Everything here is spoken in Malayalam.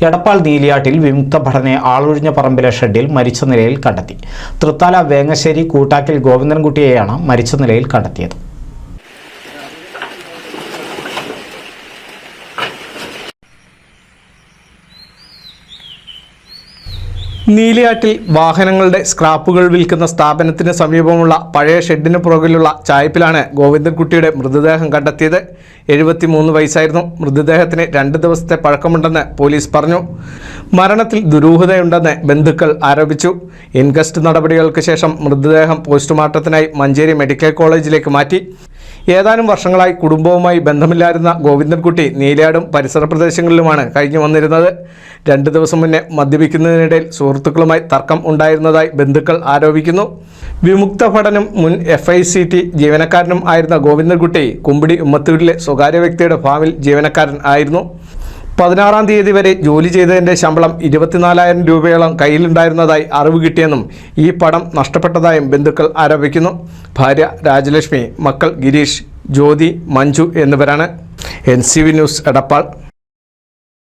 എടപ്പാൾ നീലിയാട്ടിൽ വിമുക്ത ഭടനെ ആളൊഴിഞ്ഞ പറമ്പിലെ ഷെഡിൽ മരിച്ച നിലയിൽ കണ്ടെത്തി. തൃത്താല വേങ്ങശ്ശേരി കൂട്ടാക്കിൽ ഗോവിന്ദൻകുട്ടിയെയാണ് മരിച്ച നിലയിൽ കണ്ടെത്തിയത്. നീലിയാട്ടിൽ വാഹനങ്ങളുടെ സ്ക്രാപ്പുകൾ വിൽക്കുന്ന സ്ഥാപനത്തിന് സമീപമുള്ള പഴയ ഷെഡിന് പുറകിലുള്ള ചായ്പിലാണ് ഗോവിന്ദൻകുട്ടിയുടെ മൃതദേഹം കണ്ടെത്തിയത്. 73 വയസ്സായിരുന്നു. മൃതദേഹത്തിന് 2 ദിവസത്തെ പഴക്കമുണ്ടെന്ന് പോലീസ് പറഞ്ഞു. മരണത്തിൽ ദുരൂഹതയുണ്ടെന്ന് ബന്ധുക്കൾ ആരോപിച്ചു. ഇൻക്വസ്റ്റ് നടപടികൾക്ക് ശേഷം മൃതദേഹം പോസ്റ്റ്മോർട്ടത്തിനായി മഞ്ചേരി മെഡിക്കൽ കോളേജിലേക്ക് മാറ്റി. ഏതാനും വർഷങ്ങളായി കുടുംബവുമായി ബന്ധമില്ലായിരുന്ന ഗോവിന്ദൻകുട്ടി നീലിയാടും പരിസര പ്രദേശങ്ങളിലുമാണ് കഴിഞ്ഞു വന്നിരുന്നത്. 2 ദിവസം മുന്നേ മദ്യപിക്കുന്നതിനിടയിൽ സുഹൃത്തുക്കളുമായി തർക്കം ഉണ്ടായിരുന്നതായി ബന്ധുക്കൾ ആരോപിക്കുന്നു. വിമുക്ത ഭടനും മുൻ FICT ജീവനക്കാരനും ആയിരുന്ന ഗോവിന്ദൻകുട്ടി കുമ്പിടി ഉമ്മത്തൂരിലെ സ്വകാര്യ വ്യക്തിയുടെ ഫാമിൽ ജീവനക്കാരൻ ആയിരുന്നു. 16-ാം തീയതി വരെ ജോലി ചെയ്തതിൻ്റെ ശമ്പളം 24,000 രൂപയോളം കയ്യിലുണ്ടായിരുന്നതായി അറിവ് കിട്ടിയെന്നും ഈ പണം നഷ്ടപ്പെട്ടതായും ബന്ധുക്കൾ ആരോപിക്കുന്നു. ഭാര്യ രാജലക്ഷ്മി, മക്കൾ ഗിരീഷ്, ജ്യോതി, മഞ്ജു എന്നിവരാണ്. NCV news, Edappal.